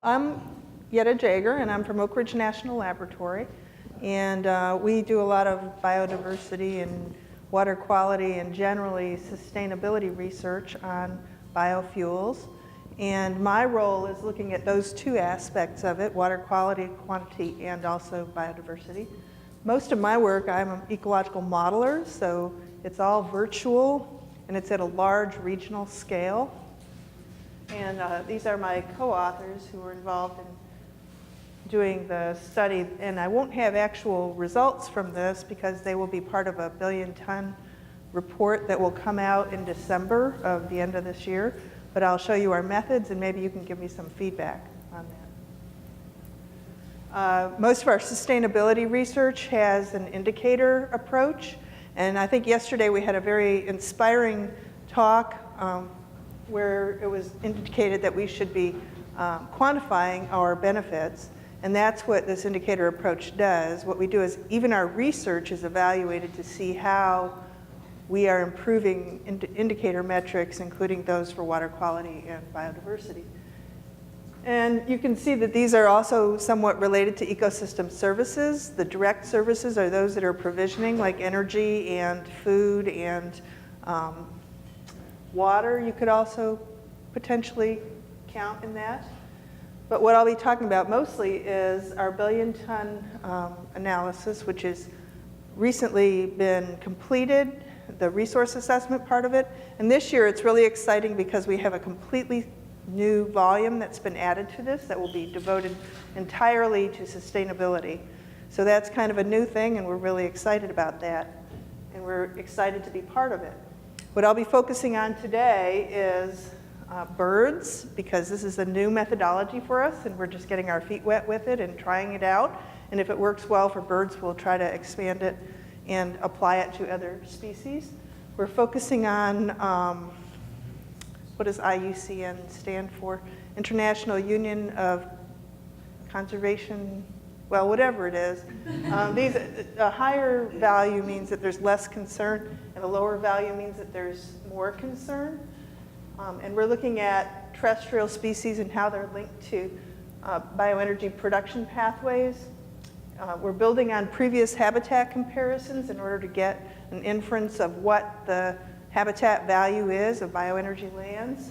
I'm Yetta Jager, and I'm from Oak Ridge National Laboratory. And we do a lot of biodiversity and water quality and generally sustainability research on biofuels. And my role is looking at those two aspects of it, water quality, quantity, and also biodiversity. Most of my work, I'm an ecological modeler, so it's all virtual, and it's at a large regional scale. And these are my co-authors who were involved in doing the study. And I won't have actual results from this because they will be part of a billion-ton report that will come out in December of the end of this year. But I'll show you our methods, and maybe you can give me some feedback on that. Most of our sustainability research has an indicator approach. And I think yesterday we had a very inspiring talk where it was indicated that we should be quantifying our benefits. And that's what this indicator approach does. What we do is even our research is evaluated to see how we are improving indicator metrics, including those for water quality and biodiversity. And you can see that these are also somewhat related to ecosystem services. The direct services are those that are provisioning, like energy and food and water. You could also potentially count in that. But what I'll be talking about mostly is our billion-ton analysis, which has recently been completed, the resource assessment part of it. And this year it's really exciting because we have a completely new volume that's been added to this that will be devoted entirely to sustainability. So that's kind of a new thing, and we're really excited about that. And we're excited to be part of it. What I'll be focusing on today is birds, because this is a new methodology for us, and we're just getting our feet wet with it and trying it out. And if it works well for birds, we'll try to expand it and apply it to other species. We're focusing on, what does IUCN stand for? International Union of Conservation, well, whatever it is. A higher value means that there's less concern, and a lower value means that there's more concern. And we're looking at terrestrial species and how they're linked to bioenergy production pathways. We're building on previous habitat comparisons in order to get an inference of what the habitat value is of bioenergy lands.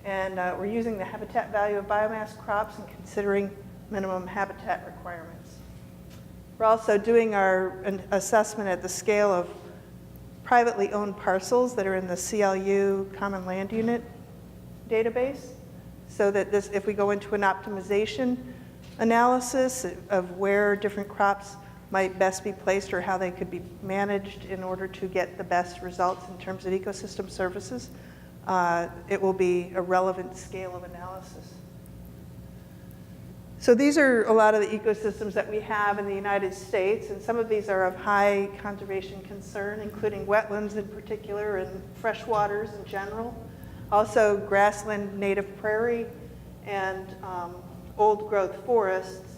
And we're using the habitat value of biomass crops and considering minimum habitat requirements. We're also doing our assessment at the scale of privately owned parcels that are in the CLU Common Land Unit database, so that this, if we go into an optimization analysis of where different crops might best be placed or how they could be managed in order to get the best results in terms of ecosystem services, it will be a relevant scale of analysis. So these are a lot of the ecosystems that we have in the United States, and some of these are of high conservation concern, including wetlands in particular and freshwaters in general. Also grassland, native prairie, and old growth forests.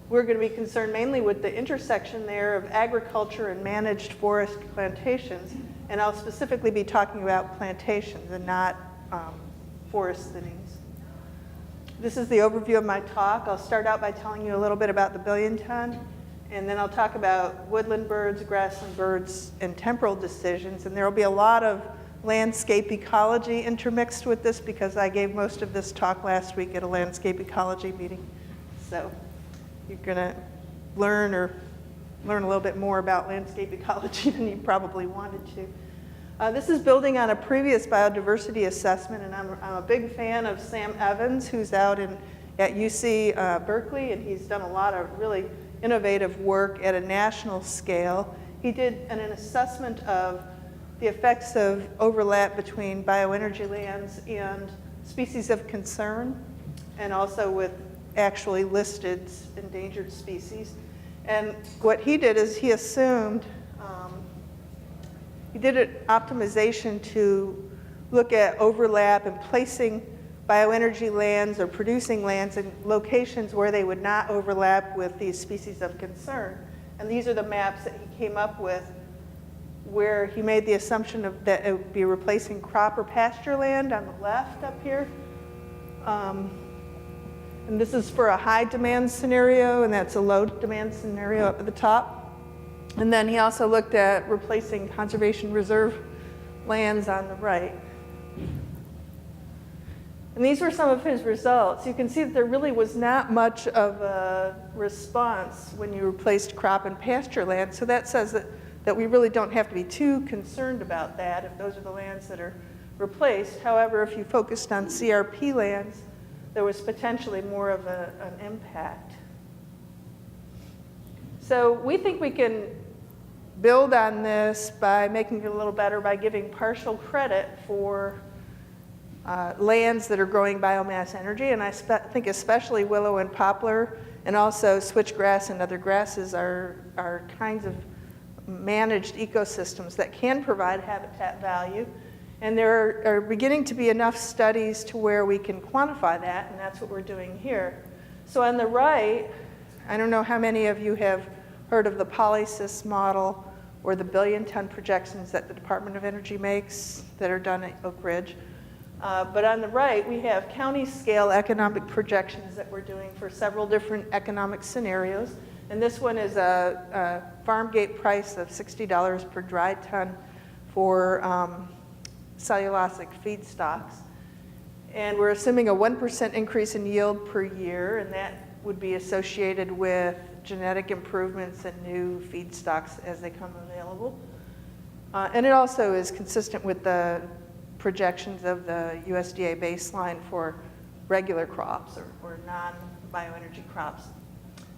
We're going to be concerned mainly with the intersection there of agriculture and managed forest plantations, and I'll specifically be talking about plantations and not forest thinnings. This is the overview of my talk. I'll start out by telling you a little bit about the billion-ton, and then I'll talk about woodland birds, grassland birds, and temporal decisions. And there will be a lot of landscape ecology intermixed with this because I gave most of this talk last week at a landscape ecology meeting. So you're going to learn a little bit more about landscape ecology than you probably wanted to. This is building on a previous biodiversity assessment, and I'm a big fan of Sam Evans, who's out at UC Berkeley, and he's done a lot of really innovative work at a national scale. He did an assessment of the effects of overlap between bioenergy lands and species of concern, and also with actually listed endangered species. And what he did is he assumed he did an optimization to look at overlap and placing bioenergy lands or producing lands in locations where they would not overlap with these species of concern. And these are the maps that he came up with where he made the assumption that it would be replacing crop or pasture land on the left up here. And this is for a high demand scenario, and that's a low demand scenario up at the top. And then he also looked at replacing conservation reserve lands on the right. And these were some of his results. You can see that there really was not much of a response when you replaced crop and pasture land. So that says that we really don't have to be too concerned about that if those are the lands that are replaced. However, if you focused on CRP lands, there was potentially more of an impact. So we think we can build on this by making it a little better by giving partial credit for lands that are growing biomass energy, and I think especially willow and poplar, and also switchgrass and other grasses are kinds of managed ecosystems that can provide habitat value. And there are beginning to be enough studies to where we can quantify that, and that's what we're doing here. So on the right, I don't know how many of you have heard of the POLYSYS model or the billion-ton projections that the Department of Energy makes that are done at Oak Ridge. But on the right, we have county-scale economic projections that we're doing for several different economic scenarios. And this one is a farm gate price of $60 per dry ton for cellulosic feedstocks. And we're assuming a 1% increase in yield per year, and that would be associated with genetic improvements and new feedstocks as they come available. And it also is consistent with the projections of the USDA baseline for regular crops or non-bioenergy crops.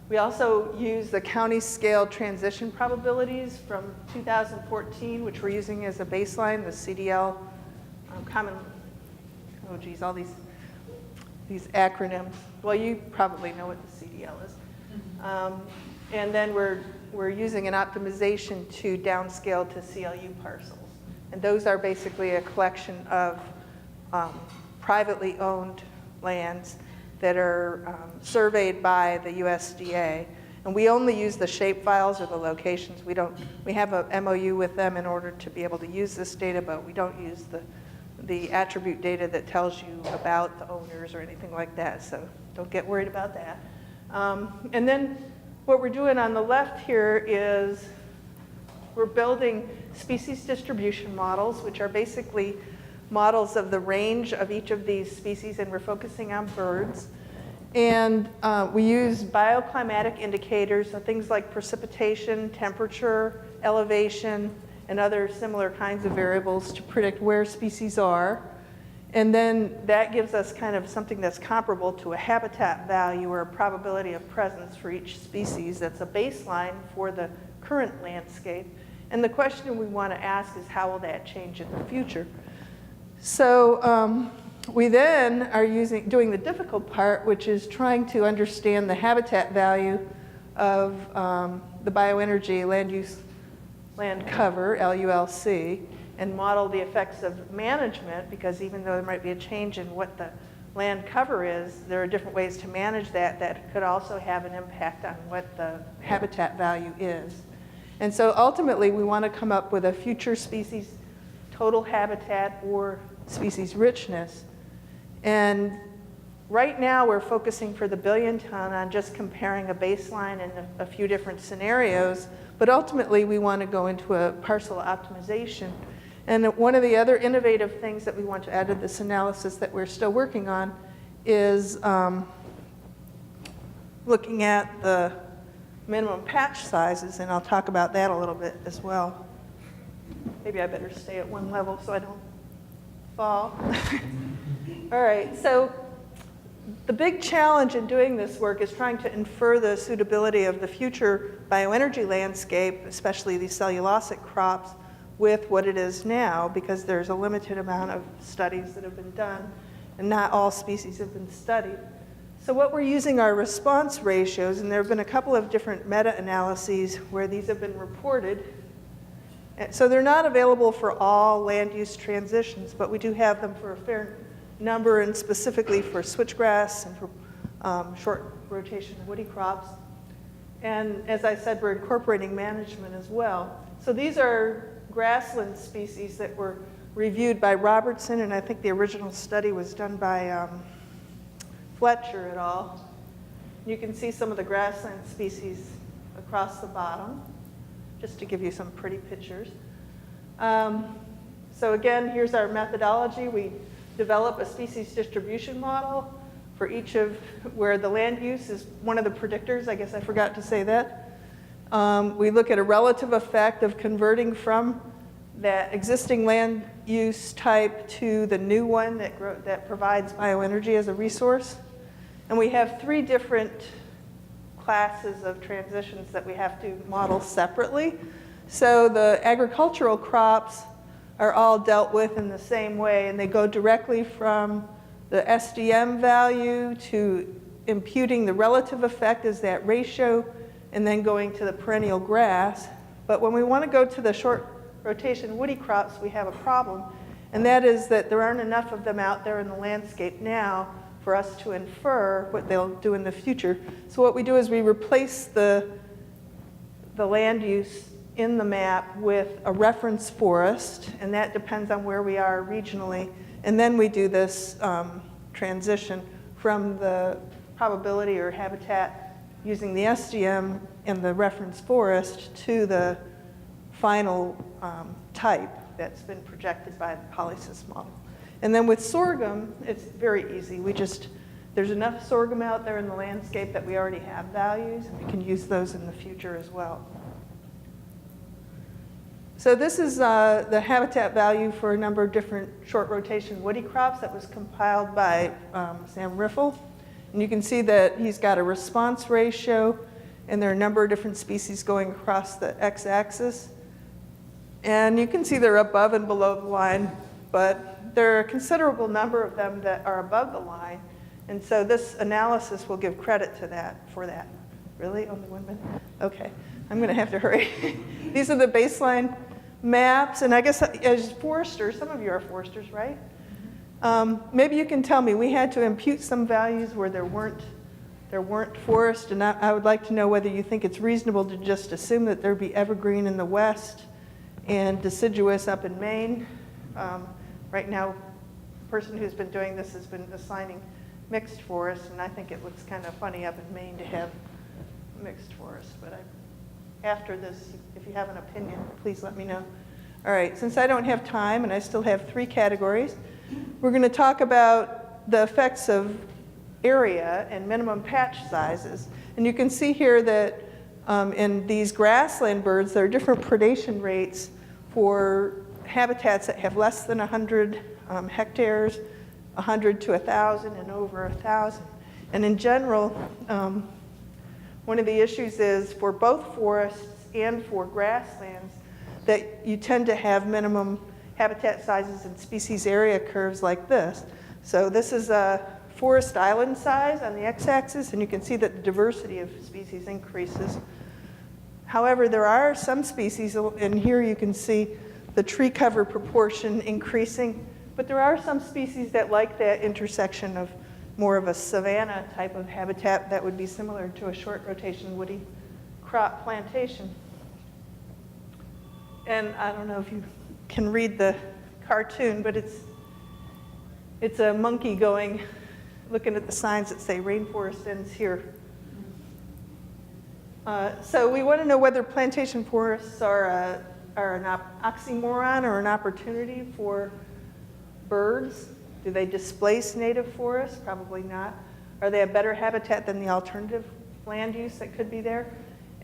We also use the county scale transition probabilities from 2014, which we're using as a baseline, the CDL common, oh geez, all these acronyms. Well, you probably know what the CDL is. And then we're using an optimization to downscale to CLU parcels. And those are basically a collection of privately owned lands that are surveyed by the USDA. And we only use the shape files or the locations. We have a MOU with them in order to be able to use this data, but we don't use the attribute data that tells you about the owners or anything like that. So don't get worried about that. And then what we're doing on the left here is we're building species distribution models, which are basically models of the range of each of these species, and we're focusing on birds. And we use bioclimatic indicators, so things like precipitation, temperature, elevation, and other similar kinds of variables to predict where species are. And then that gives us kind of something that's comparable to a habitat value or a probability of presence for each species that's a baseline for the current landscape. And the question we want to ask is, how will that change in the future? So we then are doing the difficult part, which is trying to understand the habitat value of the bioenergy land use land cover, LULC, and model the effects of management, because even though there might be a change in what the land cover is, there are different ways to manage that could also have an impact on what the habitat value is. And so ultimately, we want to come up with a future species total habitat or species richness. And right now, we're focusing for the billion ton on just comparing a baseline and a few different scenarios. But ultimately, we want to go into a parcel optimization. And one of the other innovative things that we want to add to this analysis that we're still working on is looking at the minimum patch sizes, and I'll talk about that a little bit as well. Maybe I better stay at one level so I don't fall. All right, so the big challenge in doing this work is trying to infer the suitability of the future bioenergy landscape, especially these cellulosic crops, with what it is now, because there's a limited amount of studies that have been done, and not all species have been studied. So what we're using are response ratios, and there have been a couple of different meta-analyses where these have been reported. So they're not available for all land use transitions, but we do have them for a fair number, and specifically for switchgrass and for short rotation woody crops. And as I said, we're incorporating management as well. So these are grassland species that were reviewed by Robertson, and I think the original study was done by Fletcher et al. You can see some of the grassland species across the bottom, just to give you some pretty pictures. So again, here's our methodology. We develop a species distribution model for each of where the land use is one of the predictors. I guess I forgot to say that. We look at a relative effect of converting from that existing land use type to the new one that provides bioenergy as a resource. And we have 3 different classes of transitions that we have to model separately. So the agricultural crops are all dealt with in the same way, and they go directly from the SDM value to imputing the relative effect as that ratio, and then going to the perennial grass. But when we want to go to the short rotation woody crops, we have a problem, and that is that there aren't enough of them out there in the landscape now for us to infer what they'll do in the future. So what we do is we replace the land use in the map with a reference forest, and that depends on where we are regionally. And then we do this transition from the probability or habitat using the SDM and the reference forest to the final type that's been projected by the POLYSYS model. And then with sorghum, it's very easy. There's enough sorghum out there in the landscape that we already have values, and we can use those in the future as well. So this is the habitat value for a number of different short rotation woody crops that was compiled by Sam Riffle. And you can see that he's got a response ratio, and there are a number of different species going across the x-axis. And you can see they're above and below the line, but there are a considerable number of them that are above the line. And so this analysis will give credit to that, for that. Really? Only 1 minute? Okay, I'm gonna have to hurry. These are the baseline maps, and I guess as foresters, some of you are foresters, right? Maybe you can tell me, we had to impute some values where there weren't forest, and I would like to know whether you think it's reasonable to just assume that there'd be evergreen in the west and deciduous up in Maine. Right now, the person who's been doing this has been assigning mixed forest, and I think it looks kind of funny up in Maine to have mixed forest, but after this, if you have an opinion, please let me know. All right, since I don't have time and I still have 3 categories, we're going to talk about the effects of area and minimum patch sizes. And you can see here that in these grassland birds, there are different predation rates for habitats that have less than 100 hectares, 100 to 1,000, and over 1,000. And in general, one of the issues is for both forests and for grasslands that you tend to have minimum habitat sizes and species area curves like this. So this is a forest island size on the x-axis, and you can see that the diversity of species increases. However, there are some species, and here you can see the tree cover proportion increasing, but there are some species that like that intersection of more of a savanna type of habitat that would be similar to a short rotation woody crop plantation. And I don't know if you can read the cartoon, but it's a monkey looking at the signs that say rainforest ends here. So we want to know whether plantation forests are an oxymoron or an opportunity for birds. Do they displace native forests? Probably not. Are they a better habitat than the alternative land use that could be there?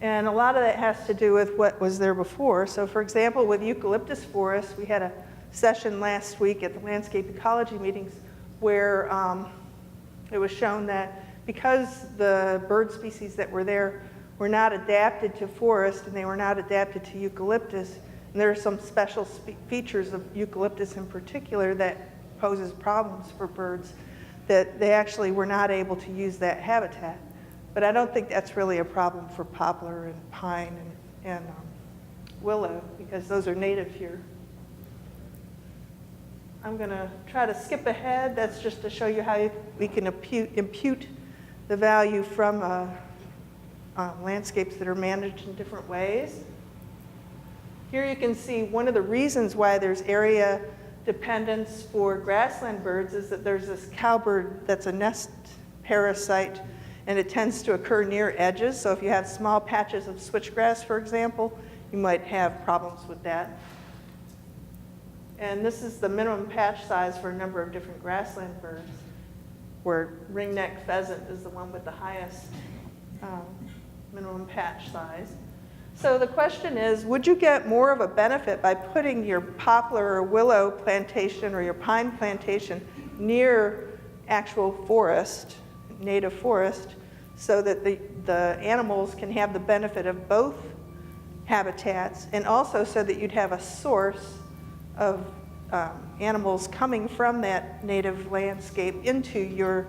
And a lot of that has to do with what was there before. So for example, with eucalyptus forests, we had a session last week at the landscape ecology meetings where it was shown that because the bird species that were there were not adapted to forest and they were not adapted to eucalyptus, and there are some special features of eucalyptus in particular that poses problems for birds, that they actually were not able to use that habitat. But I don't think that's really a problem for poplar and pine and willow, because those are native here. I'm going to try to skip ahead. That's just to show you how we can impute the value from landscapes that are managed in different ways. Here you can see one of the reasons why there's area dependence for grassland birds is that there's this cowbird that's a nest parasite, and it tends to occur near edges. So if you have small patches of switchgrass, for example, you might have problems with that. And this is the minimum patch size for a number of different grassland birds, where ringneck pheasant is the one with the highest minimum patch size. So the question is, would you get more of a benefit by putting your poplar or willow plantation or your pine plantation near actual forest, native forest, so that the animals can have the benefit of both habitats, and also so that you'd have a source of animals coming from that native landscape into your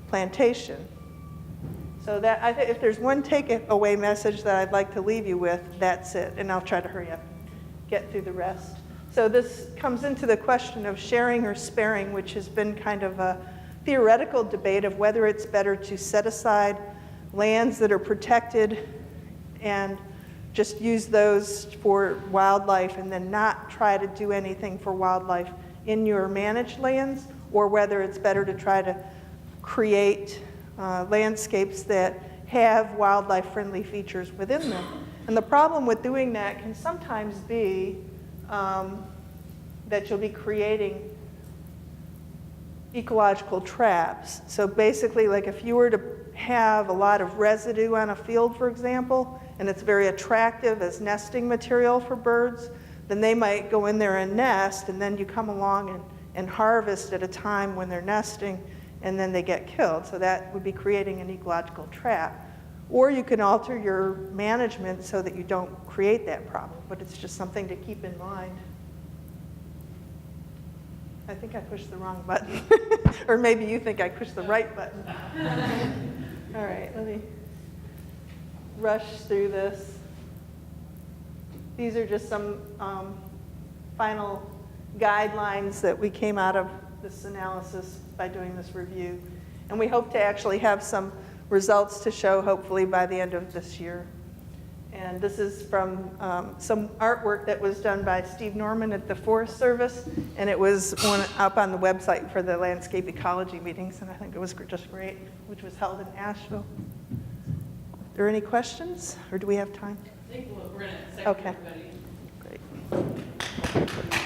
plantation? So that, I think if there's one takeaway message that I'd like to leave you with, that's it. And I'll try to hurry up and get through the rest. So this comes into the question of sharing or sparing, which has been kind of a theoretical debate of whether it's better to set aside lands that are protected and just use those for wildlife and then not try to do anything for wildlife in your managed lands, or whether it's better to try to create landscapes that have wildlife-friendly features within them. And the problem with doing that can sometimes be that you'll be creating ecological traps. So basically, like if you were to have a lot of residue on a field, for example, and it's very attractive as nesting material for birds, then they might go in there and nest, and then you come along and harvest at a time when they're nesting, and then they get killed. So that would be creating an ecological trap. Or you can alter your management so that you don't create that problem, but it's just something to keep in mind. I think I pushed the wrong button. Or maybe you think I pushed the right button. All right, let me rush through this. These are just some final guidelines that we came out of this analysis by doing this review. And we hope to actually have some results to show hopefully by the end of this year. And this is from some artwork that was done by Steve Norman at the Forest Service, and it was up on the website for the landscape ecology meetings, and I think it was just great, which was held in Asheville. Are there any questions, or do we have time? I think we're going to second everybody. Great.